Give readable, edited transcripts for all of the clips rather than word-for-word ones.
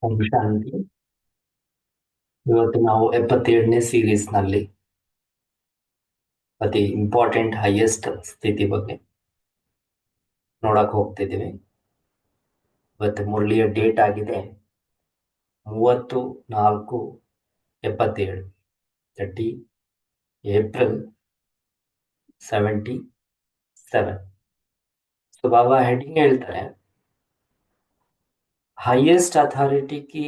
ಓಂ ಶಾಂತಿ. ಇವತ್ತು ನಾವು 77ನೇ ಸೀರೀಸ್ ನಲ್ಲಿ ಅತಿ ಇಂಪಾರ್ಟೆಂಟ್ ಹೈಯೆಸ್ಟ್ ಸ್ಥಿತಿ ಬಗ್ಗೆ ನೋಡಕ್ ಹೋಗ್ತಿದ್ದೀವಿ. ಇವತ್ತು ಮುರಳಿಯ ಡೇಟ್ ಆಗಿದೆ 30/4/77, 30 ಏಪ್ರಿಲ್ 77. ಸೊ ಬಾಬಾ ಹೆಡಿಂಗ್ ಹೇಳ್ತಾರೆ, हाईएस्ट अथॉरिटी की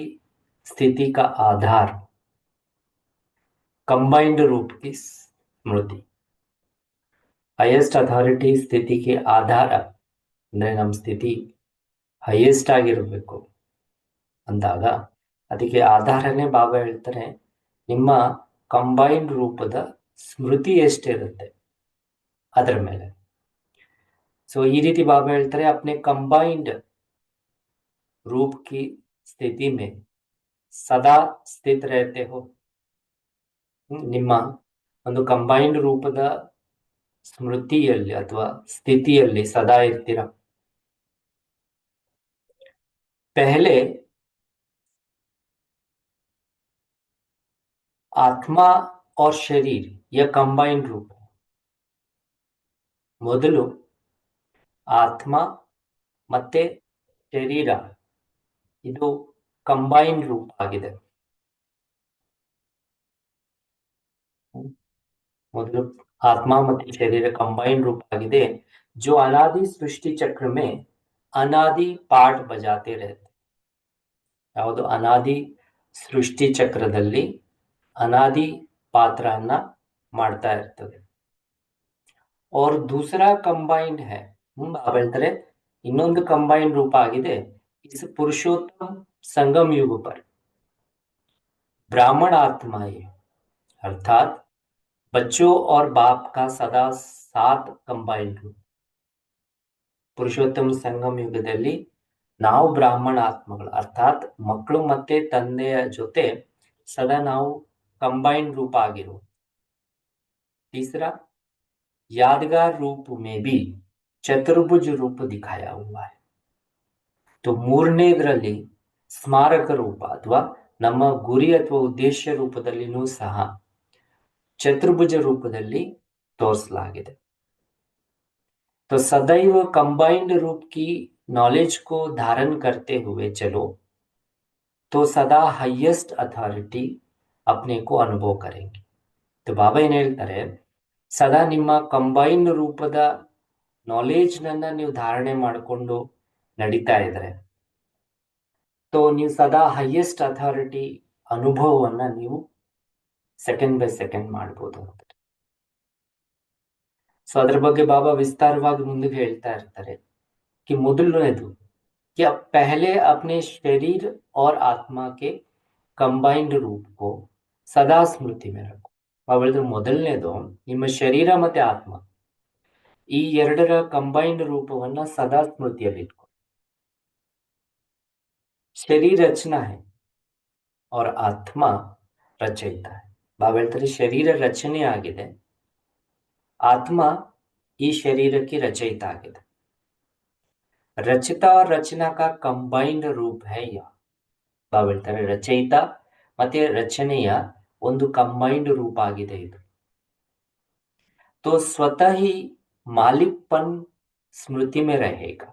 स्थिति का आधार कंबाइंड रूप की स्मृति. ಹೈಯೆಸ್ಟ್ ಅಥಾರಿಟಿ ಸ್ಥಿತಿಗೆ ಆಧಾರ ಅಂದ್ರೆ ನಮ್ಮ ಸ್ಥಿತಿ ಹೈಯೆಸ್ಟ್ ಆಗಿರಬೇಕು ಅಂದಾಗ ಅದಕ್ಕೆ ಆಧಾರನೇ ಬಾಬಾ ಹೇಳ್ತಾರೆ, ನಿಮ್ಮ ಕಂಬೈನ್ಡ್ ರೂಪದ ಸ್ಮೃತಿ ಎಷ್ಟಿರುತ್ತೆ ಅದರ ಮೇಲೆ. ಸೊ ಈ ರೀತಿ ಬಾಬಾ ಹೇಳ್ತಾರೆ, अपने ಕಂಬೈನ್ಡ್ रूप की स्थिति में सदा स्थित रहते हो. ನಿಮ್ಮ ಒಂದು ಕಂಬೈನ್ಡ್ ರೂಪದ ಸ್ಮೃತಿಯಲ್ಲಿ ಅಥವಾ ಸ್ಥಿತಿಯಲ್ಲಿ ಸದಾ ಇರ್ತೀರ. पहले आत्मा और शरीर यह कंबाइंड रूप है. ಮೊದಲು ಆತ್ಮ ಮತ್ತೆ ಶರೀರ ಇದು ಕಂಬೈನ್ಡ್ ರೂಪ ಆಗಿದೆ. ಮೊದಲು ಆತ್ಮ ಮತ್ತು ಶರೀರ ಕಂಬೈನ್ಡ್ ರೂಪ ಆಗಿದೆ. जो अनादि सृष्टि चक्र में अनादि पार्ट बजाते रहते. ಯಾವುದು ಅನಾದಿ ಸೃಷ್ಟಿ ಚಕ್ರದಲ್ಲಿ ಅನಾದಿ ಪಾತ್ರವನ್ನ ಮಾಡ್ತಾ ಇರ್ತದೆ. और दूसरा कंबाइंड है, ಬಾಬಾ ಹೇಳ್ತಾರೆ ಇನ್ನೊಂದು ಕಂಬೈನ್ಡ್ ರೂಪ ಆಗಿದೆ. इस पुरुषोत्तम संगम युग पर ब्राह्मण आत्मा है, अर्थात बच्चों और बाप का सदा साथ कंबाइंड रूप. पुरुषोत्तम संगम युगದಲ್ಲಿ ನಾವು ಬ್ರಾಹ್ಮಣ ಆತ್ಮಗಳು ಅರ್ಥಾತ್ ಮಕ್ಕಳು ಮತ್ತೆ ತಂದೆಯ ಜೊತೆ ಸದಾ ನಾವು ಕಂಬೈನ್ಡ್ ರೂಪ ಆಗಿರುವ. तीसरा यादगार रूप में भी चतुर्भुज रूप दिखाया हुआ है. तो ಮೂರನೇದರಲ್ಲಿ ಸ್ಮಾರಕ ರೂಪ ಅಥವಾ ನಮ್ಮ ಗುರಿ ಅಥವಾ ಉದ್ದೇಶ ರೂಪದಲ್ಲಿನೂ ಸಹ ಚತುರ್ಭುಜ ರೂಪದಲ್ಲಿ ತೋರಿಸಲಾಗಿದೆ. तो सदैव कंबाइंड रूप की नॉलेज को धारण करते हुए चलो तो सदा हाईएस्ट अथॉरिटी अपने को अनुभव करेंगे. तो ಬಾಬಾ ಏನ್ ಹೇಳ್ತಾರೆ, ಸದಾ ನಿಮ್ಮ ಕಂಬೈನ್ಡ್ ರೂಪದ ನಾಲೆಜ್ ನನ್ನ ನೀವು ಧಾರಣೆ ಮಾಡಿಕೊಂಡು ನಡೀತಾ ಇದ್ರೆ ನೀವು ಸದಾ ಹೈಯೆಸ್ಟ್ ಅಥಾರಿಟಿ ಅನುಭವವನ್ನ ನೀವು ಸೆಕೆಂಡ್ ಬೈ ಸೆಕೆಂಡ್ ಮಾಡ್ಬೋದು ಅಂತ. ಸೊ ಅದ್ರ ಬಗ್ಗೆ ಬಾಬಾ ವಿಸ್ತಾರವಾಗಿ ಮುಂದೆ ಹೇಳ್ತಾ ಇರ್ತಾರೆ कि ಮೊದಲನೇದು कि पहले अपने शरीर और आत्मा के कंबाइंड रूप को सदा स्मृति में रखो. ಬಾಬಾ ಹೇಳಿದ್ರು ಮೊದಲನೇದು ನಿಮ್ಮ ಶರೀರ ಮತ್ತೆ ಆತ್ಮ ಈ ಎರಡರ ಕಂಬೈನ್ಡ್ ರೂಪವನ್ನ ಸದಾ ಸ್ಮೃತಿಯಲ್ಲಿ ಇಟ್ಕೊ. ಶರೀರ ರಚನಾ है और ಆತ್ಮ ರಚಯಿತ है. ಬಾಬಾ ಹೇಳ್ತಾರೆ ಶರೀರ ರಚನೆ ಆಗಿದೆ, ಆತ್ಮ ಈ ಶರೀರಕ್ಕೆ ರಚಯಿತ ಆಗಿದೆ. ರಚಿತ और रचना का कंबाइंड रूप है यह. ಬಾಬಾ ಹೇಳ್ತಾರೆ ರಚಯಿತ ಮತ್ತೆ ರಚನೆಯ ಒಂದು ಕಂಬೈನ್ಡ್ ರೂಪ ಆಗಿದೆ ಇದು. तो स्वतः ही मालिकपन स्मृति में रहेगा.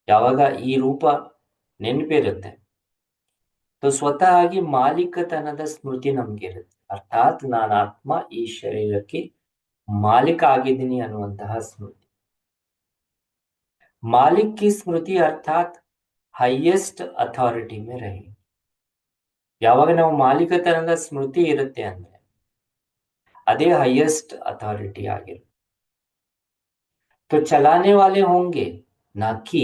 ಯಾವಾಗ ಈ ರೂಪ ನೆನಪಿರುತ್ತೆ तो ಸ್ವತಃ ಆಗಿ ಮಾಲೀಕತನದ ಸ್ಮೃತಿ ನಮ್ಗೆ ಇರುತ್ತೆ. ಅರ್ಥಾತ್ ನಾನು ಆತ್ಮ ಈ ಶರೀರಕ್ಕೆ ಮಾಲೀಕ ಆಗಿದ್ದೀನಿ ಅನ್ನುವಂತಹ ಸ್ಮೃತಿ. मालिक की स्मृति अर्थात हाईएस्ट अथॉरिटी में रहे. ಯಾವಾಗ ನಾವು ಮಾಲೀಕತನದ ಸ್ಮೃತಿ ಇರುತ್ತೆ ಅಂದ್ರೆ ಅದೇ ಹೈಯೆಸ್ಟ್ ಅಥಾರಿಟಿ ಆಗಿರುತ್ತೆ. तो चलाने वाले होंगे ना कि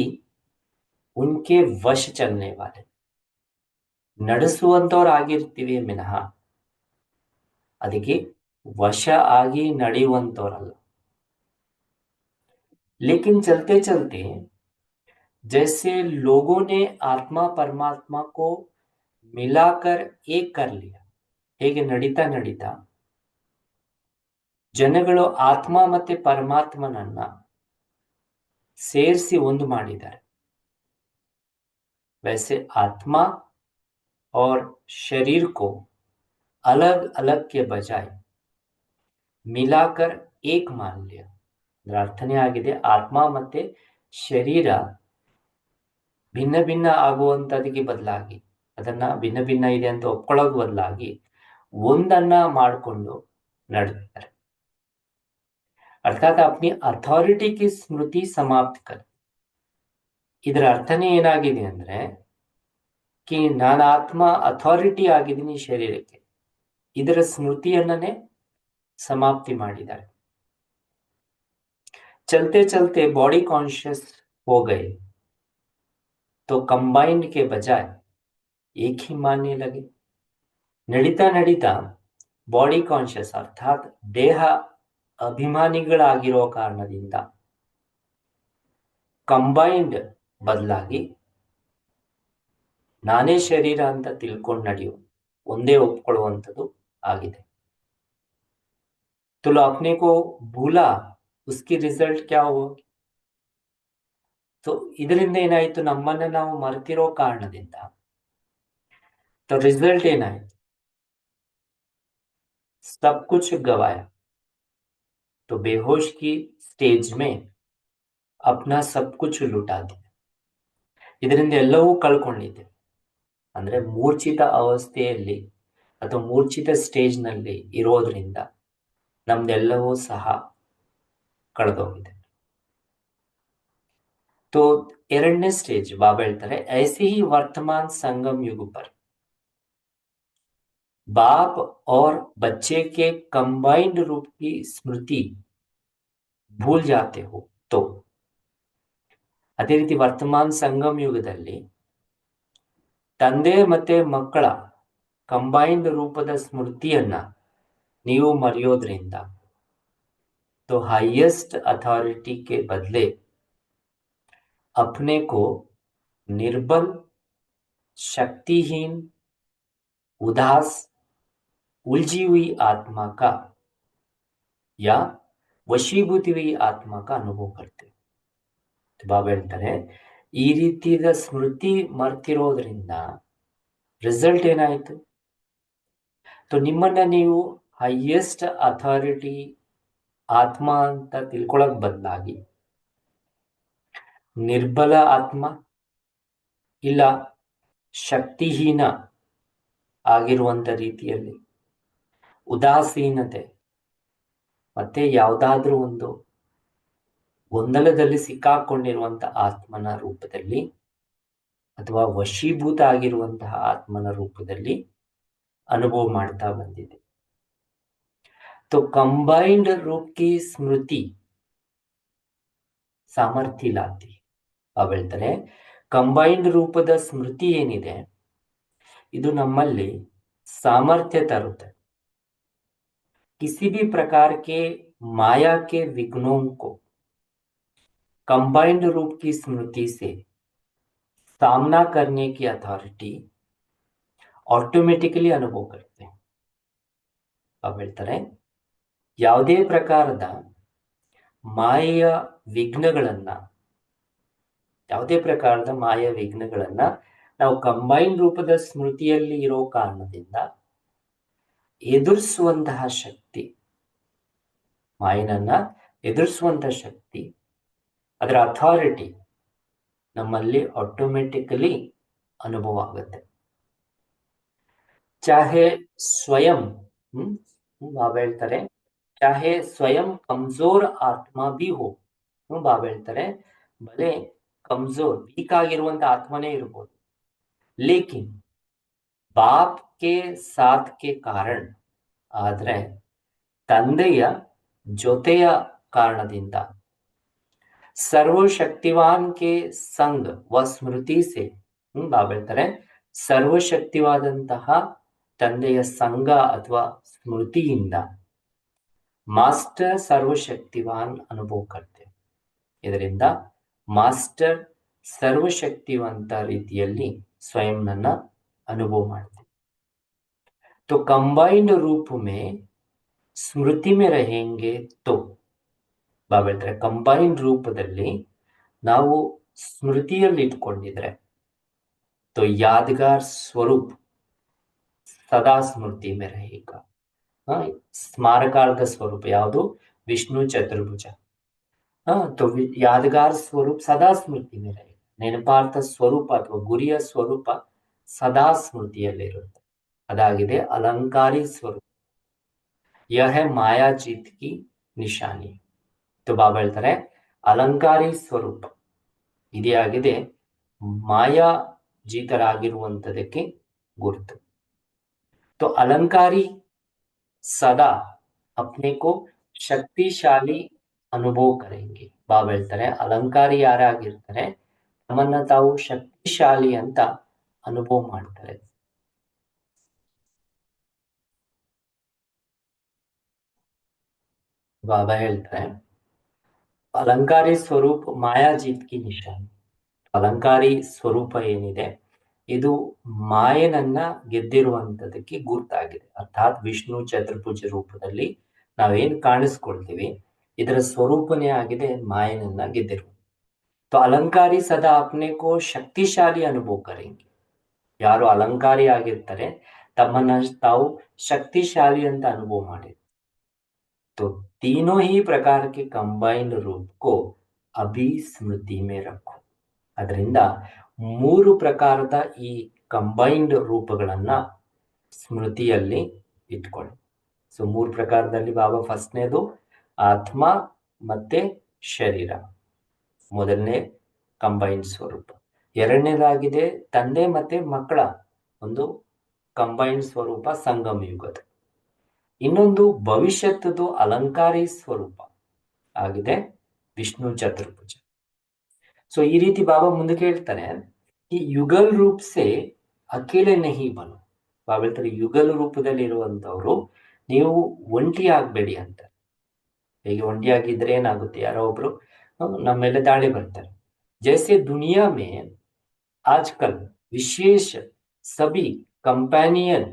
उनके वश चलने वाले. ನಡೆಸುವಂತವ್ರು ಆಗಿರ್ತೀವಿ ಮಿನಃ ಅದಕ್ಕೆ ವಶ ಆಗಿ ನಡೆಯುವಂತವರಲ್ಲ. लेकिन चलते चलते जैसे लोगों ने आत्मा परमात्मा को मिलाकर एक कर लिया, ಹೇಗೆ ನಡೀತಾ ನಡೀತಾ ಜನಗಳು ಆತ್ಮ ಮತ್ತೆ ಪರಮಾತ್ಮನನ್ನ ಸೇರಿಸಿ ಒಂದು ಮಾಡಿದ್ದಾರೆ. वैसे आत्मा और शरीर को अलग अलग के बजाय ಮಿಲಾಕರ್ ಏಕ್ मान लिया. ಅದರ ಅರ್ಥನೇ ಆಗಿದೆ ಆತ್ಮ ಮತ್ತೆ ಶರೀರ ಭಿನ್ನ ಭಿನ್ನ ಆಗುವಂತದಕ್ಕೆ ಬದಲಾಗಿ, ಅದನ್ನ ಭಿನ್ನ ಭಿನ್ನ ಇದೆ ಅಂತ ಒಪ್ಕೊಳ್ಳೋಕೆ ಬದಲಾಗಿ ಒಂದನ್ನ ಮಾಡಿಕೊಂಡು ನಡೆದಿದ್ದಾರೆ. ಅರ್ಥಾತ್ अपनी ಅಥಾರಿಟಿ की ಸ್ಮೃತಿ ಸಮಾಪ್ತ ಕರ್. ಇದರ ಅರ್ಥನೇ ಏನಾಗಿದೆ ಅಂದ್ರೆ ಕಿ ನಾನು ಆತ್ಮ ಅಥಾರಿಟಿ ಆಗಿದ್ದೀನಿ ಶರೀರಕ್ಕೆ, ಇದರ ಸ್ಮೃತಿಯನ್ನೇ समाप्ति ಮಾಡಿದ್ದಾರೆ. चलते चलते बॉडी कॉन्शियस हो गए तो कंबाइंड के बजाय एक ही मानने लगे. ನಡೀತಾ ನಡೀತಾ ಬಾಡಿ ಕಾನ್ಶಿಯಸ್ ಅರ್ಥಾತ್ ದೇಹ ಅಭಿಮಾನಿಗಳಾಗಿರೋ ಕಾರಣದಿಂದ ಕಂಬೈನ್ಡ್ ಬದಲಾಗಿ ನಾನೇ ಶರೀರ ಅಂತ ತಿಳ್ಕೊಂಡು ನಡೆಯೋ ಒಂದೇ ಒಪ್ಕೊಳ್ಳುವಂಥದ್ದು ಆಗಿದೆ. तो अपने को भूला, उसकी रिजल्ट क्या हुआ? तो ಇದರಿಂದ ಏನಾಯಿತು, ನಮ್ಮನ್ನ ನಾವು ಮರೆತಿರೋ ಕಾರಣದಿಂದ तो रिजल्ट ಏನಾಯಿತು, सब कुछ गवाया. तो बेहोश की स्टेज में अपना सब कुछ लुटा दिया. ಇದರಿಂದ ಎಲ್ಲವೂ ಕಳ್ಕೊಂಡಿದ್ದೆ. ಅಂದ್ರೆ ಮೂರ್ಛಿತ ಅವಸ್ಥೆಯಲ್ಲಿ ಅಥವಾ ಮೂರ್ಛಿತ ಸ್ಟೇಜ್ ನಲ್ಲಿ ಇರೋದ್ರಿಂದ ನಮ್ದೆಲ್ಲವೂ ಸಹ ಕಳೆದೋಗಿದೆ. तो ಎರಡನೇ ಸ್ಟೇಜ್ ಬಾಬಾ ಹೇಳ್ತಾರೆ ऐसे ही वर्तमान संगम युग पर बाप और बच्चे के कंबाइंड रूप की स्मृति भूल जाते हो तो. ಅದೇ ರೀತಿ ವರ್ತಮಾನ ಸಂಗಮ ಯುಗದಲ್ಲಿ ತಂದೆ ಮತ್ತೆ ಮಕ್ಕಳ ಕಂಬೈನ್ಡ್ ರೂಪದ ಸ್ಮೃತಿಯನ್ನ ನೀವು ಮರೆಯೋದ್ರಿಂದ तो हाईएस्ट अथॉरिटी के बदले अपने को निर्बल, शक्तिहीन, उदास, उलझी हुई आत्मा का या वशीभूति हुई आत्मा का अनुभव करते. ಬಾಬಾ ಹೇಳ್ತಾರೆ ಈ ರೀತಿಯ ಸ್ಮೃತಿ ಮರ್ತಿರೋದ್ರಿಂದ ರಿಸಲ್ಟ್ ಏನಾಯ್ತು, तो ನಿಮ್ಮನ್ನ ನೀವು ಹೈಯೆಸ್ಟ್ ಅಥಾರಿಟಿ ಆತ್ಮ ಅಂತ ತಿಳ್ಕೊಳ್ಳೋಕ್ ಬದಲಾಗಿ ನಿರ್ಬಲ ಆತ್ಮ ಇಲ್ಲ ಶಕ್ತಿಹೀನ ಆಗಿರುವಂತ ರೀತಿಯಲ್ಲಿ ಉದಾಸೀನತೆ ಮತ್ತೆ ಯಾವುದಾದ್ರೂ ಒಂದು ಗೊಂದಲದಲ್ಲಿ ಸಿಕ್ಕಾಕೊಂಡಿರುವಂತ ಆತ್ಮನ ರೂಪದಲ್ಲಿ ಅಥವಾ ವಶೀಭೂತ ಆಗಿರುವಂತಹ ಆತ್ಮನ ರೂಪದಲ್ಲಿ ಅನುಭವ ಮಾಡ್ತಾ ಬಂದಿದೆ. तो कंबाइंड रूप की स्मृति ಸಾಮರ್ಥ್ಯ ಲಾತಿ. ಬಾಬಾ ಹೇಳ್ತಾರೆ ಕಂಬೈನ್ಡ್ ರೂಪದ ಸ್ಮೃತಿ ಏನಿದೆ ಇದು ನಮ್ಮಲ್ಲಿ ಸಾಮರ್ಥ್ಯ ತರುತ್ತೆ. किसी भी प्रकार के माया के विघ्नों को कंबाइंड रूप की स्मृति से सामना करने की अथॉरिटी ऑटोमेटिकली अनुभव करते हैं. ಬಾಬಾ ಹೇಳ್ತಾರೆ ಯಾವುದೇ ಪ್ರಕಾರದ ಮಾಯೆಯ ವಿಘ್ನಗಳನ್ನ ನಾವು ಕಂಬೈನ್ ರೂಪದ ಸ್ಮೃತಿಯಲ್ಲಿ ಇರೋ ಕಾರಣದಿಂದ ಎದುರಿಸುವಂತಹ ಶಕ್ತಿ, ಮಾಯನನ್ನ ಎದುರಿಸುವಂತಹ ಶಕ್ತಿ, ಅದರ ಅಥಾರಿಟಿ ನಮ್ಮಲ್ಲಿ ಆಟೋಮೆಟಿಕಲಿ ಅನುಭವ ಆಗುತ್ತೆ. ಚಾಹೆ ಸ್ವಯಂ ಬಾಬಾ ಹೇಳ್ತಾರೆ ಚಾಹೆ ಸ್ವಯಂ ಕಮ್ಜೋರ್ ಆತ್ಮ ಬಿ ಹೋ. ಬಾಬಾ ಹೇಳ್ತಾರೆ ಭಲೆ ಕಮ್ಜೋರ್ ವೀಕ್ ಆಗಿರುವಂತ ಆತ್ಮನೇ ಇರ್ಬೋದು, ಲೇಕಿನ್ ಬಾಪ್ ಕೆ ಸಾಥ್ ಕೆ ಕಾರಣ, ಆದ್ರೆ ತಂದೆಯ ಜೊತೆಯ ಕಾರಣದಿಂದ ಸರ್ವಶಕ್ತಿವಾನ್ ಕೆ ಸಂಗ್ ವ ಸ್ಮೃತಿ ಸೆ. ಬಾಬಾ ಹೇಳ್ತಾರೆ ಸರ್ವಶಕ್ತಿವಾದಂತಹ ತಂದೆಯ ಸಂಘ ಅಥವಾ ಸ್ಮೃತಿಯಿಂದ ಮಾಸ್ಟರ್ ಸರ್ವಶಕ್ತಿವಾನ್ ಅನುಭವ ಕರ್ತೆ. ಇದರಿಂದ ಮಾಸ್ಟರ್ ಸರ್ವಶಕ್ತಿವಂತ ರೀತಿಯಲ್ಲಿ ಸ್ವಯಂನನ್ನ ಅನುಭವ ಮಾಡ್ತೆ. तो कंबाइंड रूप में स्मृति में रहेंगे तो ಬಾಬಾ ಹೇಳ್ತಾರೆ ಕಂಬೈನ್ಡ್ ರೂಪದಲ್ಲಿ ನಾವು ಸ್ಮೃತಿಯಲ್ಲಿ ಇಟ್ಕೊಂಡಿದ್ರೆ तो यादगार स्वरूप ಸದಾ ಸ್ಮೃತಿ ಮೇ रहेगा. ಸ್ಮಾರಕಾರ್ಥ ಸ್ವರೂಪ ಯಾವುದು? ವಿಷ್ಣು ಚತುರ್ಭುಜ. तो यादगार स्वरूप सदा स्मृति में रहेगा. ನೆನಪಾರ್ಥ ಸ್ವರೂಪ ಅಥವಾ ಗುರಿಯ ಸ್ವರೂಪ ಸದಾ ಸ್ಮೃತಿಯಲ್ಲಿರುತ್ತೆ. ಅದಾಗಿದೆ ಅಲಂಕಾರಿ ಸ್ವರೂಪ. ಯಹ ಮಾಯಾ ಜೀತ್ ಕಿ ನಿಶಾನಿ. तो ಬಾಬಾ ಹೇಳ್ತಾರೆ ಅಲಂಕಾರಿ ಸ್ವರೂಪ ಇದೇ ಆಗಿದೆ ಮಾಯಾ ಜೀತರಾಗಿರುವಂತದಕ್ಕೆ ಗುರುತು. तो अलंकारी सदा अपने को ಶಕ್ತಿಶಾಲಿ ಅನುಭವ ಕರೆಂಗೆ. ಬಾಬಾ ಹೇಳ್ತಾರೆ ಅಲಂಕಾರಿ ಯಾರಾಗಿರ್ತಾರೆ ತಮ್ಮನ್ನ ತಾವು ಶಕ್ತಿಶಾಲಿ ಅಂತ ಅನುಭವ ಮಾಡ್ತಾರೆ. ಬಾಬಾ ಹೇಳ್ತಾರೆ ಅಲಂಕಾರಿ ಸ್ವರೂಪ ಮಾಯಾಜೀತ್ ಕಿ ನಿಶಾನಿ. ಅಲಂಕಾರಿ ಸ್ವರೂಪ ಏನಿದೆ ಇದು ಮಾಯನನ್ನ ಗೆದ್ದಿರುವಂತದಕ್ಕೆ ಗುರ್ತಾಗಿದೆ. ಅರ್ಥಾತ್ ವಿಷ್ಣು ಚತುರ್ಭುಜ ರೂಪದಲ್ಲಿ ನಾವೇನ್ ಕಾಣಿಸ್ಕೊಳ್ತೀವಿ ಇದರ ಸ್ವರೂಪನೇ ಆಗಿದೆ ಮಾಯನನ್ನ ಗೆದ್ದಿರುವ. तो अलंकारी सदा अपने को ಶಕ್ತಿಶಾಲಿ ಅನುಭವ ಕರೆಂಗೆ. ಯಾರು ಅಲಂಕಾರಿ ಆಗಿರ್ತಾರೆ ತಮ್ಮನ್ನ ತಾವು ಶಕ್ತಿಶಾಲಿ ಅಂತ ಅನುಭವ ಮಾಡಿ. तो तीनों ही प्रकार के कंबाइंड रूप को अभी स्मृति में रखो. ಅದರಿಂದ ಮೂರು ಪ್ರಕಾರದ ಈ ಕಂಬೈನ್ಡ್ ರೂಪಗಳನ್ನ ಸ್ಮೃತಿಯಲ್ಲಿ ಇಟ್ಕೊಳ್ಳಿ. ಸೊ ಮೂರು ಪ್ರಕಾರದಲ್ಲಿ ಬಾಬಾ ಫಸ್ಟ್ನೇದು ಆತ್ಮ ಮತ್ತೆ ಶರೀರ, ಮೊದಲನೇ ಕಂಬೈನ್ಡ್ ಸ್ವರೂಪ. ಎರಡನೇದಾಗಿದೆ ತಂದೆ ಮತ್ತೆ ಮಕ್ಕಳ ಒಂದು ಕಂಬೈನ್ಡ್ ಸ್ವರೂಪ ಸಂಗಮ ಯುಗದ. ಇನ್ನೊಂದು ಭವಿಷ್ಯತ್ತದು ಅಲಂಕಾರಿ ಸ್ವರೂಪ ಆಗಿದೆ ವಿಷ್ಣು ಚತುರ್ಭುಜ. ಸೊ ಈ ರೀತಿ ಬಾಬಾ ಮುಂದಕ್ಕೆ ಹೇಳ್ತಾರೆ ಈ ಯುಗಲ್ ರೂಪ್ ಸೆ ಅಕೇಲೆ ನಹಿ ಬನು. ಬಾಬಾ ಹೇಳ್ತಾರೆ ಯುಗಲ್ ರೂಪದಲ್ಲಿ ಇರುವಂತವ್ರು ನೀವು ಒಂಟಿ ಆಗ್ಬೇಡಿ ಅಂತ. ಹೇಗೆ ಒಂಟಿಯಾಗಿದ್ರೆ ಏನಾಗುತ್ತೆ, ಯಾರೋ ಒಬ್ರು ನಮ್ಮ ಮೇಲೆ ದಾಳಿ ಬರ್ತಾರೆ. जैसे दुनिया में आजकल विशेष सभी कंपेनियन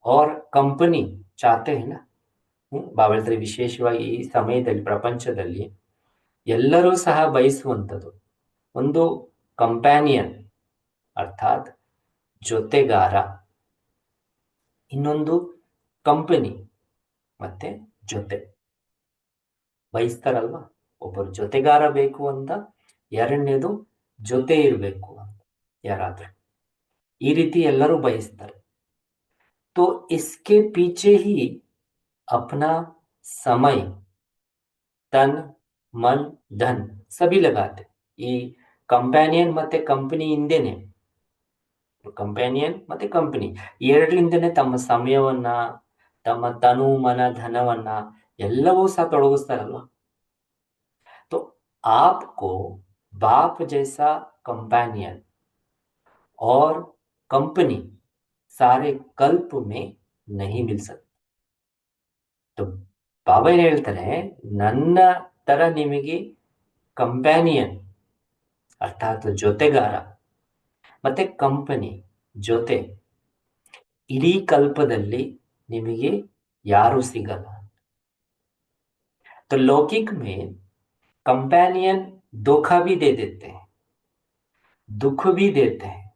और कंपनी चाहते हैं ना. ಬಾಬಾ ಹೇಳ್ತಾರೆ ವಿಶೇಷವಾಗಿ ಈ ಸಮಯದಲ್ಲಿ ಪ್ರಪಂಚದಲ್ಲಿ ಎಲ್ಲರೂ ಸಹ ಬಯಸುವಂಥದ್ದು ಒಂದು ಕಂಪ್ಯಾನಿಯನ್ ಅರ್ಥಾತ್ ಜೊತೆಗಾರ, ಇನ್ನೊಂದು ಕಂಪನಿ ಮತ್ತೆ ಜೊತೆ ಬಯಸ್ತಾರಲ್ವಾ. ಒಬ್ಬರು ಜೊತೆಗಾರ ಬೇಕು ಅಂತ, ಎರಡನೇದು ಜೊತೆ ಇರಬೇಕು ಅಂತ ಯಾರಾದ್ರೂ. ಈ ರೀತಿ ಎಲ್ಲರೂ ಬಯಸ್ತಾರೆ. तो इसके पीछे ही अपना समय तन मन धन सभी लगाते. ಈ ಕಂಪ್ಯಾನಿಯನ್ ಮತ್ತೆ ಕಂಪನಿ ಹಿಂದೆನೆ, ಕಂಪ್ಯಾನಿಯನ್ ಮತ್ತೆ ಕಂಪನಿ ಎರಡರಿಂದನೇ ತಮ್ಮ ಸಮಯವನ್ನ ತಮ್ಮ ತನು ಮನ ಧನವನ್ನ ಎಲ್ಲವೂ ಸಹ ತೊಡಗಿಸ್ತಾರಲ್ವಾ. तो आपको बाप जैसा कंपेनियन और कंपनी सारे कल्प में नहीं मिल सकते. तो ಬಾಬಾ ಏನ್ ಹೇಳ್ತಾರೆ, ನನ್ನ ತರ ನಿಮಗೆ ಕಂಪ್ಯಾನಿಯನ್ ಅರ್ಥಾತ್ ಜೊತೆಗಾರ ಮತ್ತೆ ಕಂಪನಿ ಜೊತೆ ಇಡೀ ಕಲ್ಪದಲ್ಲಿ ನಿಮಗೆ ಯಾರು ಸಿಗಲ್ಲ. तो लौकिक में कंपेनियन धोखा भी दे देते हैं, दुख भी देते हैं,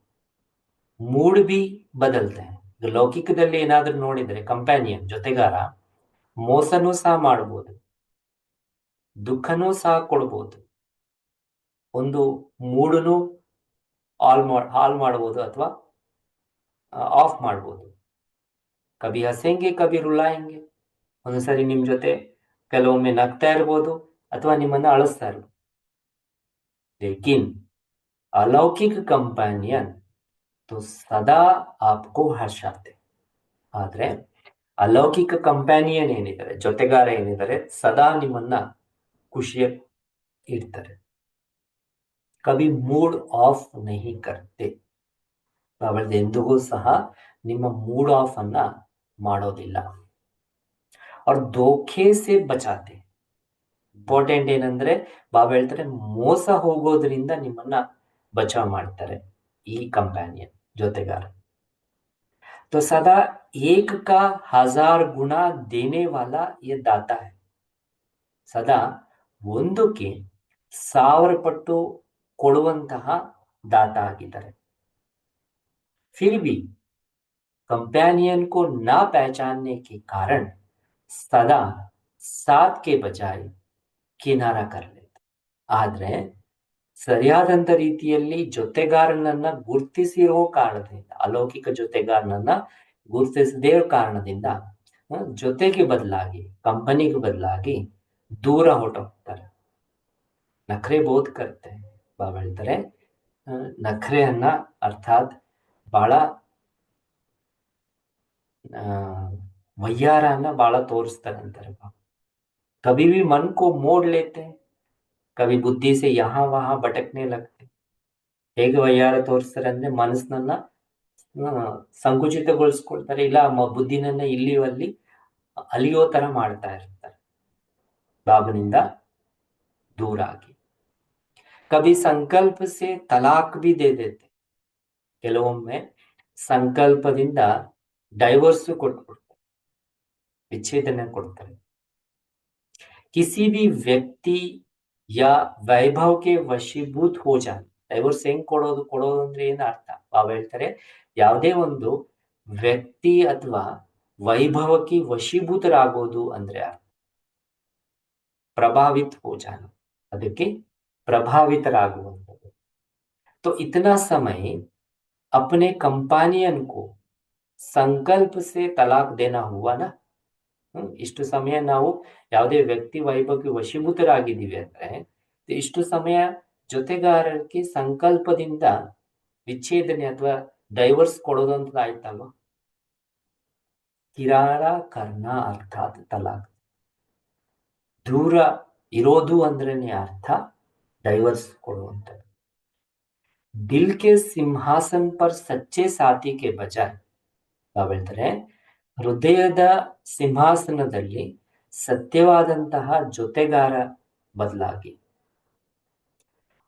ಮೂಡ್ भी ಬದಲ್ತೆ हैं. ಲೌಕಿಕದಲ್ಲಿ ಏನಾದ್ರೂ ನೋಡಿದ್ರೆ ಕಂಪ್ಯಾನಿಯನ್ ಜೊತೆಗಾರ ಮೋಸನೂ ಸಹ ಮಾಡಬಹುದು, ದುಃಖನೂ ಸಹ ಕೊಡ್ಬೋದು, ಒಂದು ಮೂಡನು ಹಾಲ್ ಮಾಡಬಹುದು ಅಥವಾ ಆಫ್ ಮಾಡ್ಬೋದು. ಕಭಿ ಹಸೆಂಗೆ ಕಭಿ ರುಲಾಯಂಗೆ. ಒಂದ್ಸರಿ ನಿಮ್ ಜೊತೆ ಕೆಲವೊಮ್ಮೆ ನಗ್ತಾ ಇರ್ಬೋದು ಅಥವಾ ನಿಮ್ಮನ್ನ ಅಳಿಸ್ತಾ ಇರ್ಬೋದು. ಲೇಕಿನ್ अलौकिक कंपेनियन तो सदा आपको हर्षाते. ಆದ್ರೆ ಅಲೌಕಿಕ ಕಂಪ್ಯಾನಿಯನ್ ಏನಿದ್ದಾರೆ, ಜೊತೆಗಾರ ಏನಿದ್ದಾರೆ, ಸದಾ ನಿಮ್ಮನ್ನ ಖುಷಿಯ ಇಡ್ತಾರೆ. ಕವಿ ಮೂಡ್ ಆಫ್ ನಹಿ ಕರ್ತೆ. ಎಂದಿಗೂ ಸಹ ನಿಮ್ಮ ಮೂಡ್ ಆಫ್ ಅನ್ನ ಮಾಡೋದಿಲ್ಲ. ಅವ್ರ ಧೋಖೆ ಸೆ ಬಚಾತೆ. ಇಂಪಾರ್ಟೆಂಟ್ ಏನಂದ್ರೆ ಬಾಬಾ ಹೇಳ್ತಾರೆ ಮೋಸ ಹೋಗೋದ್ರಿಂದ ನಿಮ್ಮನ್ನ ಬಚಾವ್ ಮಾಡ್ತಾರೆ ಈ ಕಂಪ್ಯಾನಿಯನ್ ಜೊತೆಗಾರ. तो सदा एक का 1000 गुना देने वाला ये दाता है. ಸದಾ ಒಂದಕ್ಕೆ 1000 ಪಟ್ಟು ಕೊಡುವಂತಹ ದಾತ ಆಗಿದ್ದಾರೆ. फिर भी कंपेनियन को ना पहचानने के कारण सदा साथ के बजाय ಕಿನಾರ ಕರಲಿದೆ. ಆದ್ರೆ ಸರಿಯಾದಂತ ರೀತಿಯಲ್ಲಿ ಜೊತೆಗಾರನನ್ನ ಗುರ್ತಿಸಿರೋ ಕಾರಣದಿಂದ, ಅಲೌಕಿಕ ಜೊತೆಗಾರನನ್ನ ಗುರ್ತಿಸದೇ ಇರೋ ಕಾರಣದಿಂದ ಜೊತೆಗೆ ಬದಲಾಗಿ, ಕಂಪನಿಗೆ ಬದಲಾಗಿ ದೂರ ಹೊರಟೋಗ್ತಾರೆ. ನಖರೆ ಬೋಧ್ ಕರ್ತೆ ಬಾಬಾ ಹೇಳ್ತಾರೆ, ನಖರೆಯನ್ನ ಅರ್ಥಾತ್ ಬಹಳ ವಯ್ಯಾರನ್ನ ಬಹಳ ತೋರಿಸ್ತಾರೆ ಅಂತಾರೆ ಬಾಬಾ. कभी भी मन को मोड़ लेते हैं, कभी बुद्धि से यहाँ वहां भटकने लगते. ಹೇಗೆ ವಯ್ಯಾರ ತೋರಿಸ್ತಾರೆ ಅಂದ್ರೆ ಮನಸ್ಸನ್ನ ಸಂಕುಚಿತಗೊಳಿಸ್ಕೊಳ್ತಾರೆ, ಇಲ್ಲ ಬುದ್ಧಿನನ್ನ ಇಲ್ಲಿ ಅಲ್ಲಿ ಅಲಿಯೋ ತರ ಮಾಡ್ತಾ ಇರ್ತಾರೆ ಬಾಬನಿಂದ ದೂರ ಆಗಿ. ಕವಿ ಸಂಕಲ್ಪ ಸೆ ತಲಾಕ್ ಬಿ ದೇ ದೇತೆ, ಕೆಲವೊಮ್ಮೆ ಸಂಕಲ್ಪದಿಂದ ಡೈವರ್ಸ್ ಕೊಟ್ಬಿಡ್ತಾರೆ, ವಿಚ್ಛೇದನ ಕೊಡ್ತಾರೆ. किसी भी व्यक्ति या वैभव के वशीभूत हो जाए. ಡೈವರ್ಸ್ ಹೆಂಗ್ ಕೊಡೋದು ಅಂದ್ರೆ ಏನ್ ಅರ್ಥ? ಬಾಬಾ ಹೇಳ್ತಾರೆ, ಯಾವುದೇ ಒಂದು ವ್ಯಕ್ತಿ ಅಥವಾ ವೈಭವಕ್ಕೆ ವಶೀಭೂತರಾಗೋದು ಅಂದ್ರೆ ಪ್ರಭಾವಿತ ಹೋ ಜಾನ, ಅದಕ್ಕೆ ಪ್ರಭಾವಿತರಾಗುವಂಥದ್ದು. तो इतना समय अपने कंपेनियन को संकल्प से तलाक देना हुआ ना. ಇಷ್ಟು ಸಮಯ ನಾವು ಯಾವುದೇ ವ್ಯಕ್ತಿ ವೈಭವಕ್ಕೆ ವಶೀಭೂತರಾಗಿದ್ದೀವಿ ಅಂದ್ರೆ ಇಷ್ಟು ಸಮಯ ಜೊತೆಗಾರರಿಗೆ ಸಂಕಲ್ಪದಿಂದ ವಿಚ್ಛೇದನೆ ಅಥವಾ ಡೈವರ್ಸ್ ಕೊಡೋದಂತ ಆಯ್ತಲ್ವ. ಕಿರಾರ ಕರ್ನ ಅರ್ಥಾತ್ ತಲಾಕ್, ದೂರ ಇರೋದು ಅಂದ್ರೇನೆ ಅರ್ಥ ಡೈವರ್ಸ್ ಕೊಡುವಂಥದ್ದು. ದಿಲ್ ಕೆ ಸಿಂಹಾಸನ್ ಪರ್ ಸಚ್ಚೆ ಸಾಥಿ ಕೆ ಬಜಾಯ್, ನಾವು ಹೇಳ್ತಾರೆ ಹೃದಯದ ಸಿಂಹಾಸನದಲ್ಲಿ ಸತ್ಯವಾದಂತಹ ಜೊತೆಗಾರ ಬದಲಾಗಿ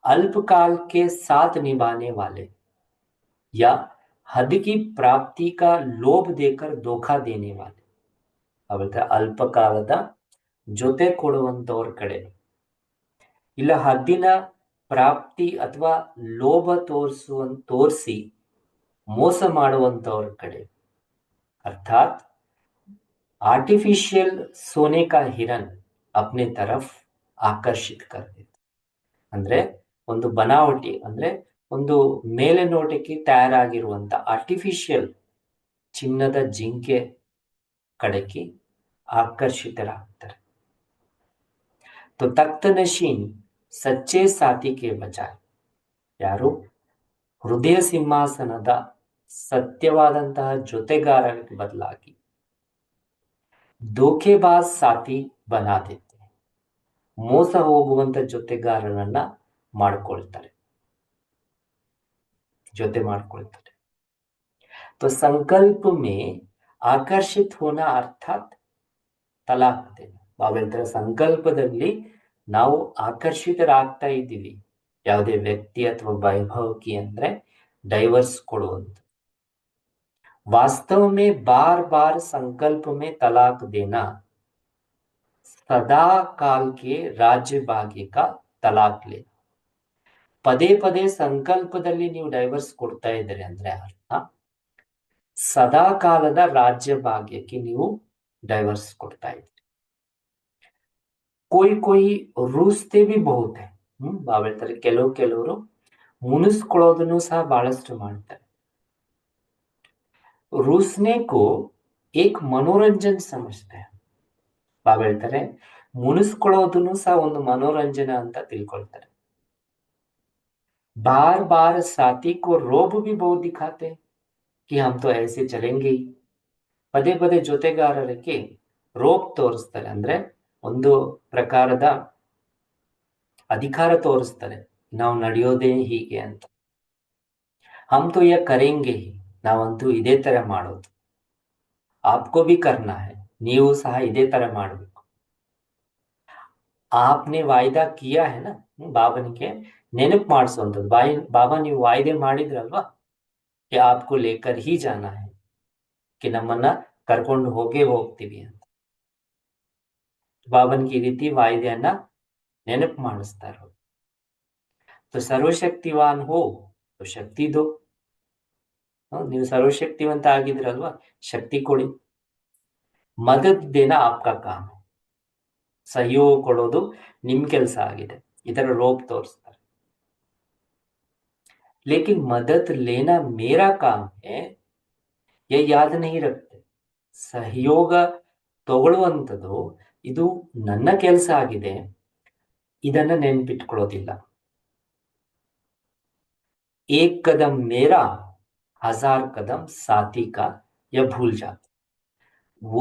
अल्पकाल के साथ निभाने वाले या हद की प्राप्ति का लोभ देकर धोखा देने वाले. ಅವಳ್ತ ಅಲ್ಪಕಾಲದ ಜೊತೆ ಕೊಡುವಂತವ್ರ ಕಡೆ, ಇಲ್ಲ ಹದ್ದಿನ ಪ್ರಾಪ್ತಿ ಅಥವಾ ಲೋಭ ತೋರಿಸಿ ಮೋಸ ಮಾಡುವಂತವ್ರ ಕಡೆ, अर्थात आर्टिफिशियल सोने का हिरन अपने तरफ आकर्षित कर देते. ಅಂದ್ರೆ ಒಂದು ಬನಾವಟಿ ಅಂದ್ರೆ ಒಂದು ಮೇಲೆ ನೋಟಕ್ಕೆ ತಯಾರಾಗಿರುವಂತ ಆರ್ಟಿಫಿಷಿಯಲ್ ಚಿನ್ನದ ಜಿಂಕೆ ಕಡೆಗೆ ಆಕರ್ಷಿತರಾಗ್ತಾರೆ. तो तख्त नशीन सच्चे साथी के बजाय, ಯಾರು ಹೃದಯ ಸಿಂಹಾಸನದ ಸತ್ಯವಾದಂತಹ ಜೊತೆಗಾರರಿಗೆ ಬದಲಾಗಿ ಧೋಖೆಬಾಜ್ ಸಾಥಿ ಬನಾ ದೇತೆ, ಮೋಸ ಹೋಗುವಂತ ಜೊತೆಗಾರರನ್ನ ಮಾಡ್ಕೊಳ್ತಾರೆ, ಜೊತೆ ಮಾಡ್ಕೊಳ್ತಾರೆ. तो संकल्प में आकर्षित होना अर्थात तलाक देना. ಬಾಬಾ ಹೇಳ್ತಾರೆ, ಸಂಕಲ್ಪದಲ್ಲಿ ನಾವು ಆಕರ್ಷಿತರಾಗ್ತಾ ಇದ್ದೀವಿ ಯಾವುದೇ ವ್ಯಕ್ತಿ ಅಥವಾ ವೈಭವಕ್ಕೆ ಅಂದ್ರೆ ಡೈವರ್ಸ್ ಕೊಡುವಂತ. वास्तव में बार बार संकल्प में तलाक देना सदा काल के राज्य भाग्य का तलाक ले. ಪದೇ ಪದೇ ಸಂಕಲ್ಪದಲ್ಲಿ ನೀವು ಡೈವರ್ಸ್ ಕೊಡ್ತಾ ಇದ್ದೀರಿ ಅಂದ್ರೆ ಅರ್ಥ ಸದಾ ಕಾಲದ ರಾಜ್ಯ ಭಾಗ್ಯಕ್ಕೆ ನೀವು ಡೈವರ್ಸ್ ಕೊಡ್ತಾ ಇದ್ದೀರಿ. कोई ರೂಸ್ತೆ भी बहुत है. ಬಾಬಾ ಹೇಳ್ತಾರೆ, ಕೆಲವರು ಮುನಿಸ್ಕೊಳ್ಳೋದನ್ನು ಸಹ ಬಹಳಷ್ಟು ಮಾಡ್ತಾರೆ. रूसने को एक मनोरंजन समझते हैं. ಬಾಬಾ ಹೇಳ್ತಾರೆ, ಮುನಿಸ್ಕೊಳ್ಳೋದನ್ನು ಸಹ ಒಂದು ಮನೋರಂಜನೆ ಅಂತ ತಿಳ್ಕೊಳ್ತಾರೆ. बार बार साथी को रोब भी बहुत दिखाते कि हम तो ऐसे चलेंगे ही. ಪದೇ ಪದೇ ಜೊತೆಗಾರರಿಗೆ ರೋಪ್ ತೋರಿಸ್ತಾರೆ, ಅಂದ್ರೆ ಒಂದು ಪ್ರಕಾರದ ಅಧಿಕಾರ ತೋರಿಸ್ತಾರೆ, ನಾವು ನಡೆಯೋದೇ ಹೀಗೆ ಅಂತ. हम तो यह करेंगे ही, ನಾವಂತೂ ಇದೇ ತರ ಮಾಡೋದು. आपको भी करना है, ನೀವು ಸಹ ಇದೇ ತರ ಮಾಡಬೇಕು. आपने वायदा किया है ना, ಬಾಬನಿಗೆ ನೆನಪು ಮಾಡಿಸುವಂಥದ್ದು. ಬಾಬಾ ನೀವು ವಾಯ್ದೆ ಮಾಡಿದ್ರಲ್ವಾ, कि आपको लेकर ही जाना है, कि ನಮ್ಮನ್ನ ಕರ್ಕೊಂಡು ಹೋಗ್ತೀವಿ ಅಂತ. ಬಾಬನಿಗೆ ಈ ರೀತಿ ವಾಯ್ದೆಯನ್ನ ನೆನಪು ಮಾಡಿಸ್ತಾ ಇರೋದು. तो सर्वशक्तिवान हो तो शक्ति दो. ನೀವು ಸರ್ವಶಕ್ತಿವಂತ ಆಗಿದ್ರಲ್ವಾ, ಶಕ್ತಿ ಕೊಡಿ. ಮದದ್ ದೇನ ಆಪ್ಕಾ ಕಾಮ್ ಹೈ. ಸಹಯೋಗ ಕೊಡೋದು ನಿಮ್ ಕೆಲಸ ಆಗಿದೆ. ಈ ತರ ರೋಪ್ ತೋರಿಸ್ತಾರೆ. ಲೇಕಿನ್ ಮದದ್ ಲೇನಾ ಮೇರಾ ಕಾಮ್ ಹೈ, ಯೇ ಯಾದ್ ನಹೀ ರಖ್ತೆ. ಸಹಯೋಗ ತಗೊಳ್ಳುವಂಥದ್ದು ಇದು ನನ್ನ ಕೆಲಸ ಆಗಿದೆ, ಇದನ್ನ ನೆನ್ಪಿಟ್ಕೊಳ್ಳೋದಿಲ್ಲ. ಏಕ್ ಕದಂ ಮೇರಾ ಹಜಾರ್ ಕದಂ ಸಾಥಿ ಕಾ ಯಾ ಭೂಲ್ ಜಾತೆ.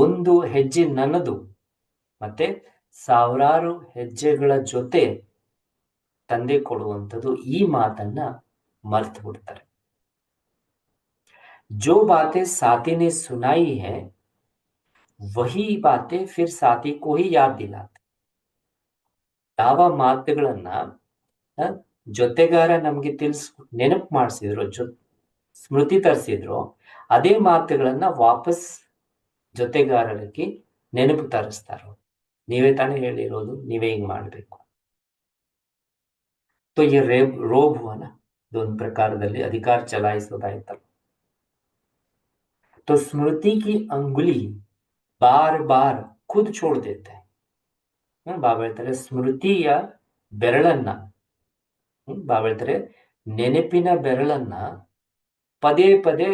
ಒಂದು ಹೆಜ್ಜೆ ನನ್ನದು ಮತ್ತೆ ಸಾವಿರಾರು ಹೆಜ್ಜೆಗಳ ಜೊತೆ ತಂದೆ ಕೊಡುವಂಥದ್ದು, ಈ ಮಾತನ್ನ ಮರ್ತು ಬಿಡ್ತಾರೆ. जो बातें साथी ने सुनाई है वही बातें फिर साथी को ही याद दिलाते. ಯಾವ ಮಾತುಗಳನ್ನ ಜೊತೆಗಾರ ನಮ್ಗೆ ನೆನಪು ಮಾಡಿಸಿದ್ರು, ಸ್ಮೃತಿ ತರಿಸಿದ್ರು, ಅದೇ ಮಾತುಗಳನ್ನ ವಾಪಸ್ ಜೊತೆಗಾರರಿಗೆ ನೆನಪು ತರಿಸ್ತಾರೋ. ನೀವೇ ತಾನೇ ಹೇಳಿರೋದು, ನೀವೇ ಹಿಂಗ್ ಮಾಡ್ಬೇಕು. तो ये रोब हुआ ना, दोनों प्रकारದಲ್ಲಿ ಅಧಿಕಾರ ಚಲಾಯಿಸೋದಾಯ್ತಲ್ಲ. तो स्मृति की अंगुली बार बार खुद छोड़ देते हैं. ಬಾಬಾ ಹೇಳ್ತಾರೆ ಸ್ಮೃತಿಯ ಬೆರಳನ್ನ, ಬಾಬಾ ಹೇಳ್ತಾರೆ ನೆನಪಿನ ಬೆರಳನ್ನ ಪದೇ ಪದೇ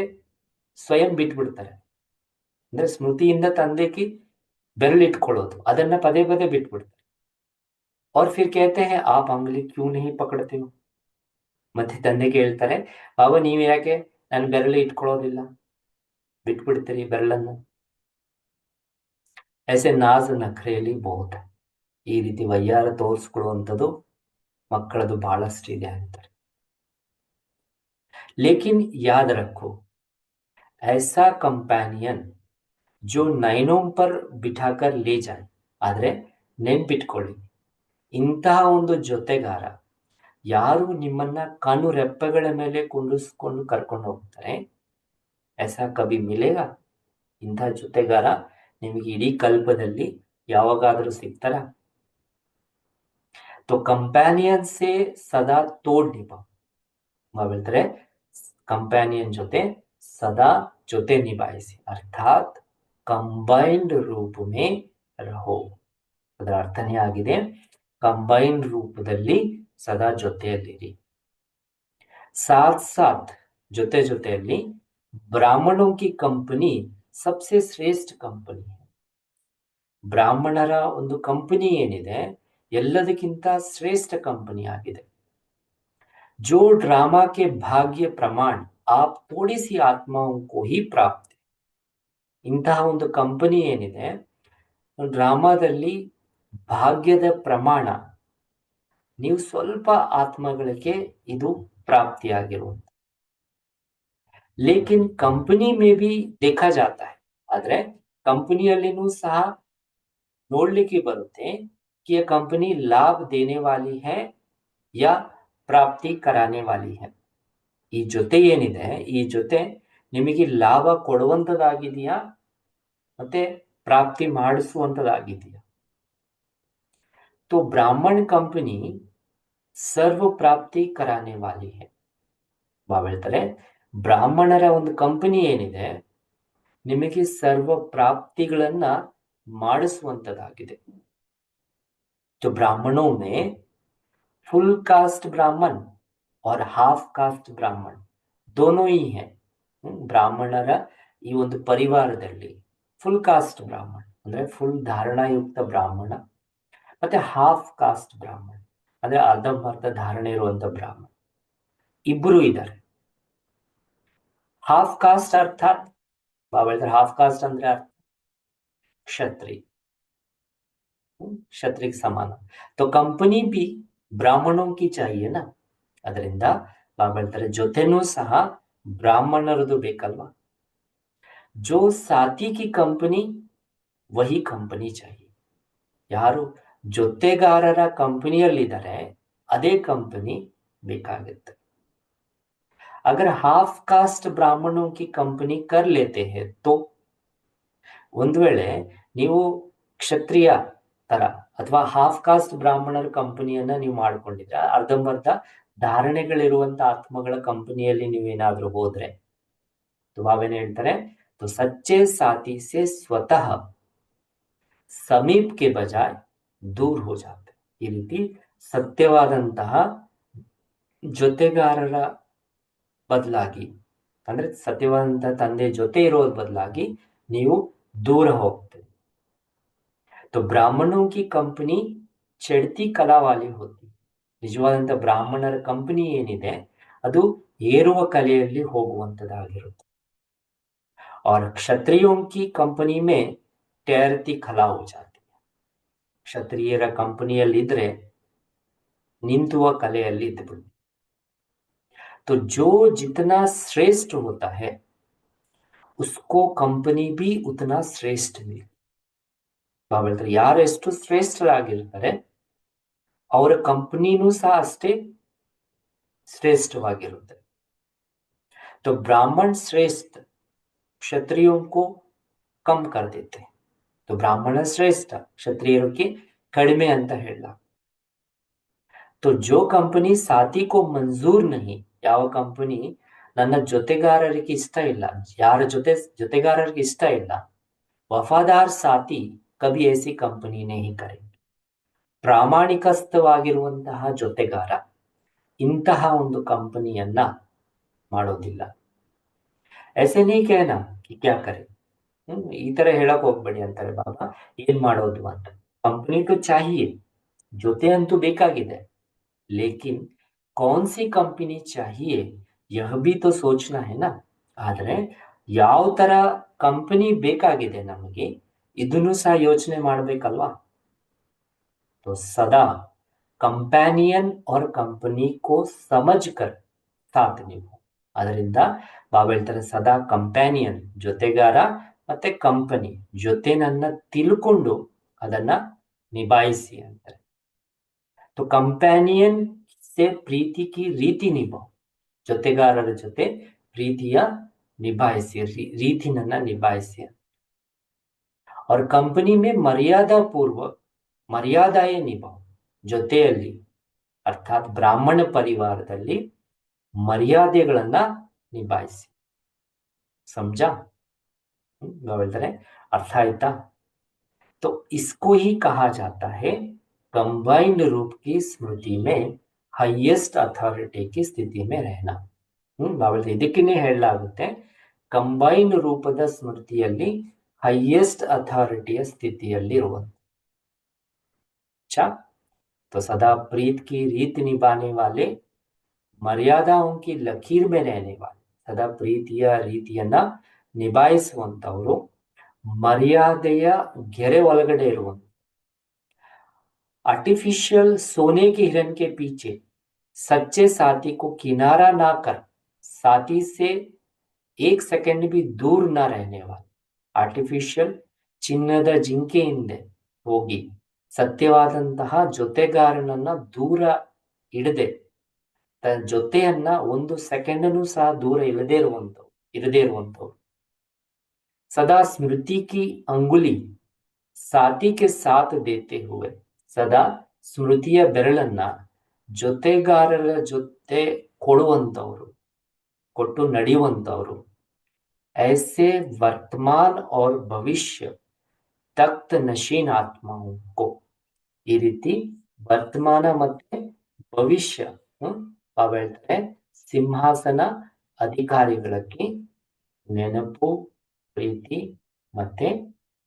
ಸ್ವಯಂ ಬಿಟ್ಬಿಡ್ತಾರೆ. ಅಂದ್ರೆ ಸ್ಮೃತಿಯಿಂದ ತಂದೆಗೆ ಬೆರಳಿಟ್ಕೊಳ್ಳೋದು, ಅದನ್ನ ಪದೇ ಪದೇ ಬಿಟ್ಬಿಡ್ತಾರೆ. और फिर कहते हैं आप अंगुली क्यों नहीं पकड़ते हो. ಮತ್ತೆ ತಂದೆಗೆ ಹೇಳ್ತಾರೆ, ಬಾಬಾ ನೀವ್ ಯಾಕೆ ನನ್ನ ಬೆರಳು ಇಟ್ಕೊಳ್ಳೋದಿಲ್ಲ, ಬಿಟ್ಬಿಡ್ತೀರಿ ಬೆರಳನ್ನ. ऐसे नाज नखरेली बहुत. ಈ ರೀತಿ ವಯ್ಯಾರ ತೋರಿಸ್ಕೊಳ್ಳುವಂಥದ್ದು ಮಕ್ಕಳದು ಬಹಳಷ್ಟಿದೆ ಅಂತಾರೆ. लेकिन याद रखो ऐसा कंपेनियन जो नैनों पर बिठाकर ले जाए. ಆದ್ರೆ ನೆನ್ಪಿಟ್ಕೊಳ್ಳಿ, ಇಂತಹ ಒಂದು ಜೊತೆಗಾರ ಯಾರು ನಿಮ್ಮನ್ನ ಕಣ್ಣು ರೆಪ್ಪೆಗಳ ಮೇಲೆ ಕುಂಡಿಸ್ಕೊಂಡು ಕರ್ಕೊಂಡು ಹೋಗ್ತಾರೆ, ऐसा कभी मिलेगा. ಇಂತಹ ಜೊತೆಗಾರ ನಿಮಗೆ ಇಡೀ ಕಲ್ಪದಲ್ಲಿ ಯಾವಾಗಾದ್ರೂ ಸಿಗ್ತಾರ. तो कंपेनियन से सदा तोड़ निभाओ. ಹೇಳ್ತಾರೆ ಕಂಪ್ಯಾನಿಯನ್ ಜೊತೆ ಸದಾ ಜೊತೆ ನಿಭಾಯಿಸಿ, ಅರ್ಥಾತ್ ಕಂಬೈನ್ಡ್ ರೂಪಮೇ ರಹೋ. ಅದರ ಅರ್ಥನೇ ಆಗಿದೆ ಕಂಬೈನ್ಡ್ ರೂಪದಲ್ಲಿ ಸದಾ ಜೊತೆಯಲ್ಲಿರಿ. ಸಾಥ್ ಸಾಥ್ ಜೊತೆ ಜೊತೆಯಲ್ಲಿ ಬ್ರಾಹ್ಮಣೋ ಕಿ ಕಂಪನಿ ಸಬ್ಸೆ ಶ್ರೇಷ್ಠ ಕಂಪನಿ. ಬ್ರಾಹ್ಮಣರ ಒಂದು ಕಂಪನಿ ಏನಿದೆ ಎಲ್ಲದಕ್ಕಿಂತ ಶ್ರೇಷ್ಠ ಕಂಪನಿ ಆಗಿದೆ. जो ड्रामा के भाग्य प्रमाण आप थोड़ी सी आत्माओं को ही प्राप्त. ಇಂತಹ ಒಂದು ಕಂಪನಿ ಏನಿದೆ, ಡ್ರಾಮಾದಲ್ಲಿ ಭಾಗ್ಯದ ಪ್ರಮಾಣ ನೀವು ಸ್ವಲ್ಪ ಆತ್ಮಗಳಿಗೆ ಇದು ಪ್ರಾಪ್ತಿಯಾಗಿರುವುದು. ಲೇಕಿನ್ ಕಂಪನಿ ಮೇ ಬಿ देखा जाता है. ಆದ್ರೆ ಕಂಪನಿಯಲ್ಲಿನೂ ಸಹ ನೋಡ್ಲಿಕ್ಕೆ ಬರುತ್ತೆ कि ये कंपनी लाभ देने वाली है या ಪ್ರಾಪ್ತಿ ಕರಾನೆ ವಾಲಿ ಹೈ. ಈ ಜೊತೆ ಏನಿದೆ, ಈ ಜೊತೆ ನಿಮಗೆ ಲಾಭ ಕೊಡುವಂತದಾಗಿದೆಯಾ ಮತ್ತೆ ಪ್ರಾಪ್ತಿ ಮಾಡಿಸುವಂತದಾಗಿದೆಯಾ. तो ब्राह्मण कंपनी सर्व ಪ್ರಾಪ್ತಿ ಕರಾನೆ ವಾಲಿ ಹೈ. ಬಾಬಾ ಹೇಳ್ತಾರೆ ಬ್ರಾಹ್ಮಣರ ಒಂದು ಕಂಪನಿ ಏನಿದೆ ನಿಮಗೆ ಸರ್ವ ಪ್ರಾಪ್ತಿಗಳನ್ನ ಮಾಡಿಸುವಂತದಾಗಿದೆ. तो ब्राह्मणों में फुल कास्ट ब्राह्मण और हाफ कास्ट ब्राह्मण दोनों ही है. ಬ್ರಾಹ್ಮಣರ ಈ ಒಂದು ಪರಿವಾರದಲ್ಲಿ ಫುಲ್ ಕಾಸ್ಟ್ ಬ್ರಾಹ್ಮಣ ಅಂದ್ರೆ ಫುಲ್ ಧಾರಣಾಯುಕ್ತ ಬ್ರಾಹ್ಮಣ ಮತ್ತೆ ಹಾಫ್ ಕಾಸ್ಟ್ ಬ್ರಾಹ್ಮಣ ಅಂದ್ರೆ ಅರ್ಧಂಬರ್ಧ ಧಾರಣೆ ಇರುವಂತ ಬ್ರಾಹ್ಮಣ ಇಬ್ಬರು ಇದ್ದಾರೆ. ಹಾಫ್ ಕಾಸ್ಟ್ ಅರ್ಥಾತ್ ಬಾಬಾ ಹೇಳ್ತಾರೆ ಹಾಫ್ ಕಾಸ್ಟ್ ಅಂದ್ರೆ ಅರ್ಥ ಕ್ಷತ್ರಿಯ, ಕ್ಷತ್ರಿಗೆ ಸಮಾನ. तो कंपनी भी ಬ್ರಾಹ್ಮಣೋं की चाहिए ना. ಅದರಿಂದ ಬಾಬಾ ಹೇಳ್ತಾರೆ ಜೊತೆನೂ ಸಹ ಬ್ರಾಹ್ಮಣರದು ಬೇಕಲ್ವಾ. जो साथी की कंपनी वही कंपनी चाहिए. ಯಾರು ಜೊತೆಗಾರರ ಕಂಪನಿಯಲ್ಲಿದ್ದಾರೆ ಅದೇ ಕಂಪನಿ ಬೇಕಾಗುತ್ತೆ. अगर हाफ कास्ट ब्राह्मणों की कंपनी कर लेते हैं तो, ಒಂದು ವೇಳೆ ನೀವು ಕ್ಷತ್ರಿಯ ತರ ಅಥವಾ ಹಾಫ್ ಕಾಸ್ಟ್ ಬ್ರಾಹ್ಮಣರ ಕಂಪನಿಯನ್ನ ನೀವು ಮಾಡ್ಕೊಂಡಿದ್ರೆ, ಅರ್ಧಂಬರ್ಧ ಧಾರಣೆಗಳಿರುವಂತ ಆತ್ಮಗಳ ಕಂಪನಿಯಲ್ಲಿ ನೀವೇನಾದ್ರೂ ಹೋದ್ರೆ, ಬಾವೇನ್ ಹೇಳ್ತಾರೆ, तो सच्चे साथी से स्वतः ಸಮೀಪ್ ಕೆ ಬಜಾಯ್ ದೂರ್ ಹೋ ಜಾತೆ. ಈ ರೀತಿ ಸತ್ಯವಾದಂತಹ ಜೊತೆಗಾರರ ಬದಲಾಗಿ, ಅಂದ್ರೆ ಸತ್ಯವಾದಂತಹ ತಂದೆ ಜೊತೆ ಇರೋದ್ ಬದಲಾಗಿ ನೀವು ದೂರ ಹೋಗ್ತೀರಿ. तो ब्राह्मणों की कंपनी चढ़ती कला वाली होती. ನಿಜವಾದಂತ ಬ್ರಾಹ್ಮಣರ ಕಂಪನಿ ಏನಿದೆ ಅದು ಏರುವ ಕಲೆಯಲ್ಲಿ ಹೋಗುವಂತದ್ದಾಗಿರುತ್ತೆ. और क्षत्रियों की कंपनी में तैरती कला हो जाती है. ಕ್ಷತ್ರಿಯರ ಕಂಪನಿಯಲ್ಲಿದ್ರೆ ನಿಂತುವ ಕಲೆಯಲ್ಲಿ ಇದ್ಬಿಡುತ್ತೆ. तो जो जितना श्रेष्ठ होता है उसको कंपनी भी उतना श्रेष्ठ मिलती. ಯಾರು ಎಷ್ಟು ಶ್ರೇಷ್ಠರಾಗಿರ್ತಾರೆ ಅವರ ಕಂಪನಿನೂ ಸಹ ಅಷ್ಟೇ ಶ್ರೇಷ್ಠವಾಗಿರುತ್ತೆ. तो ब्राह्मण श्रेष्ठ क्षत्रियों को कम कर देते. तो ब्राह्मण श्रेष्ठ क्षत्रियರಿಗೆ ಕಡಿಮೆ ಅಂತ ಹೇಳಲ್ಲ. तो जो कंपनी साथी को मंजूर नहीं, ಯಾವ ಕಂಪನಿ ನನ್ನ ಜೊತೆಗಾರರಿಗೆ ಇಷ್ಟ ಇಲ್ಲ, ಯಾರ ಜೊತೆಗಾರರಿಗೆ ಇಷ್ಟ ಇಲ್ಲ, ವಫಾದಾರ್ ಸಾಥಿ ಕಭಿ ऐसी ಕಂಪನಿ नहीं करेंगे. ಪ್ರಾಮಾಣಿಕಸ್ಥವಾಗಿರುವಂತಹ ಜೊತೆಗಾರ ಇಂತಹ ಒಂದು ಕಂಪನಿಯನ್ನ ಮಾಡೋದಿಲ್ಲ. ऐसे नहीं कहना कि क्या करें. ಈ ತರ ಹೇಳಕ್ ಹೋಗ್ಬೇಡಿ ಅಂತಾರೆ ಬಾಬಾ. ಏನ್ ಮಾಡೋದು ಅಂತ. ಕಂಪನಿ ಟು ಚಾಹಿಯೇ, ಜೊತೆ ಅಂತೂ ಬೇಕಾಗಿದೆ, लेकिन कौन सी कंपनी चाहिए यह भी तो सोचना है ना. ಆದ್ರೆ ಯಾವ ತರ ಕಂಪನಿ ಬೇಕಾಗಿದೆ ನಮಗೆ ಇದನ್ನು ಸಹ ಯೋಚನೆ ಮಾಡ್ಬೇಕಲ್ವಾ. तो सदा कंपैनियन और कंपनी को समझकर साथ निभाओ. ಅದರಿಂದ ಬಾಬಾ ಹೇಳ್ತಾರೆ ಸದಾ ಕಂಪ್ಯಾನಿಯನ್ ಜೊತೆಗಾರ ಮತ್ತೆ ಕಂಪನಿ ಜೊತೆನನ್ನ ತಿಳ್ಕೊಂಡು ಅದನ್ನ ನಿಭಾಯಿಸಿ ಅಂತಾರೆ. तो कंपैनियन से प्रीति की ರೀತಿ ನಿಭಾओ. ಜೊತೆಗಾರರ ಜೊತೆ ಪ್ರೀತಿಯ ನಿಭಾಯಿಸಿ, ರೀತಿನನ್ನ ನಿಭಾಯಿಸಿ. और कंपनी में मर्यादा पूर्वक ಮರ್ಯಾದಾಯೇ ನಿಭಾओ. ಜೊತೆಯಲ್ಲಿ ಅರ್ಥಾತ್ ಬ್ರಾಹ್ಮಣ ಪರಿವಾರದಲ್ಲಿ ಮರ್ಯಾದೆಗಳನ್ನ ನಿಭಾಯಿಸಿ. समझा. ಹೇಳ್ತಾರೆ ಅರ್ಥ ಆಯ್ತಾ. तो इसको ही कहा जाता है कंबाइंड रूप की स्मृति में हाईएस्ट अथॉरिटी की स्थिति में रहना. ಇದಕ್ಕೇನೆ ಹೇಳಲಾಗುತ್ತೆ ಕಂಬೈನ್ಡ್ ರೂಪದ ಸ್ಮೃತಿಯಲ್ಲಿ ಹೈಯೆಸ್ಟ್ ಅಥಾರಿಟಿಯ ಸ್ಥಿತಿಯಲ್ಲಿ ಇರುವಂತ. तो सदा प्रीत की रीत निभाने वाले, ಮರ್ಯಾದಾओं की लकीर में रहने वाले, ಸದಾ ಪ್ರೀತಿಯ ರೀತಿಯನ್ನ ನಿಭಾಯಿಸುವಂತವರು, ಮರ್ಯಾದೆಯ ಗೆರೆ ಒಳಗಡೆ ಇರುವಂತ. आर्टिफिशियल सोने के हिरन के पीछे सच्चे साथी को किनारा ना कर साथी से एक सेकंड भी दूर ना रहने वाले. ಆರ್ಟಿಫಿಷಿಯಲ್ ಚಿನ್ನದ ಜಿಂಕೆ ಹಿಂದೆ ಹೋಗಿ ಸತ್ಯವಾದಂತಹ ಜೊತೆಗಾರನನ್ನ ದೂರ ಇಡದೆ, ತನ್ನ ಜೊತೆಯನ್ನ ಒಂದು ಸೆಕೆಂಡನು ಸಹ ದೂರ ಇರದೇ ಇರುವಂತವ್ರು. ಸದಾ ಸ್ಮೃತಿ ಕಿ ಅಂಗುಲಿ ಸಾಥಿ ಕೆ ಸಾಥ್ ದೇತೆ ಹುವೆ, ಸದಾ ಸ್ಮೃತಿಯ ಬೆರಳನ್ನ ಜೊತೆಗಾರರ ಜೊತೆ ಕೊಡುವಂತವ್ರು, ಕೊಟ್ಟು ನಡೆಯುವಂತವ್ರು. ऐसे वर्तमान और भविष्य तख्त नशीन आत्माओं को, ಈ ರೀತಿ ವರ್ತಮಾನ ಮತ್ತೆ ಭವಿಷ್ಯ ಹೇಳ್ತಾರೆ ಸಿಂಹಾಸನ ಅಧಿಕಾರಿಗಳಿಗೆ ನೆನಪು, ಪ್ರೀತಿ ಮತ್ತೆ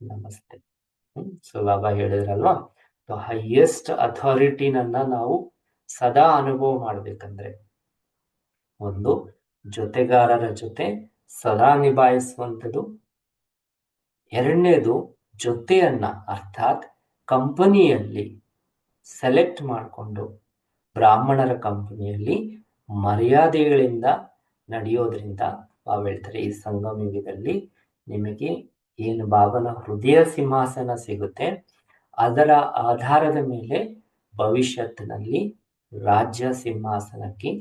ನಮಸ್ತೆ. ಸೊ ಬಾಬಾ ಹೇಳಿದ್ರಲ್ವಾ, ಹೈಯೆಸ್ಟ್ ಅಥಾರಿಟಿನನ್ನ ನಾವು ಸದಾ ಅನುಭವ ಮಾಡ್ಬೇಕಂದ್ರೆ ಒಂದು ಜೊತೆಗಾರರ ಜೊತೆ ಸದಾ ನಿಭಾಯಿಸುವಂಥದ್ದು, ಎರಡನೇದು ಜೊತೆಯನ್ನ ಅರ್ಥಾತ್ ಕಂಪನಿಯಲ್ಲಿ ಸೆಲೆಕ್ಟ್ ಮಾಡಿಕೊಂಡು ಬ್ರಾಹ್ಮಣರ ಕಂಪನಿಯಲ್ಲಿ ಮರ್ಯಾದೆಗಳಿಂದ ನಡೆಯೋದ್ರಿಂದ ಬಾಬಾ ಹೇಳ್ತಾರೆ ಈ ಸಂಗಮ ಯುಗದಲ್ಲಿ ನಿಮಗೆ ಏನು ಬಾಬನ ಹೃದಯ ಸಿಂಹಾಸನ ಸಿಗುತ್ತೆ ಅದರ ಆಧಾರದ ಮೇಲೆ ಭವಿಷ್ಯತ್ತಿನಲ್ಲಿ ರಾಜ್ಯ ಸಿಂಹಾಸನಕ್ಕೆ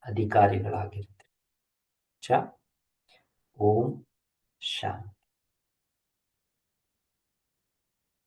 ಅಧಿಕಾರಿಗಳಾಗಿರ್ತಾರೆ. ಓಂ ಶಾಂತಿ.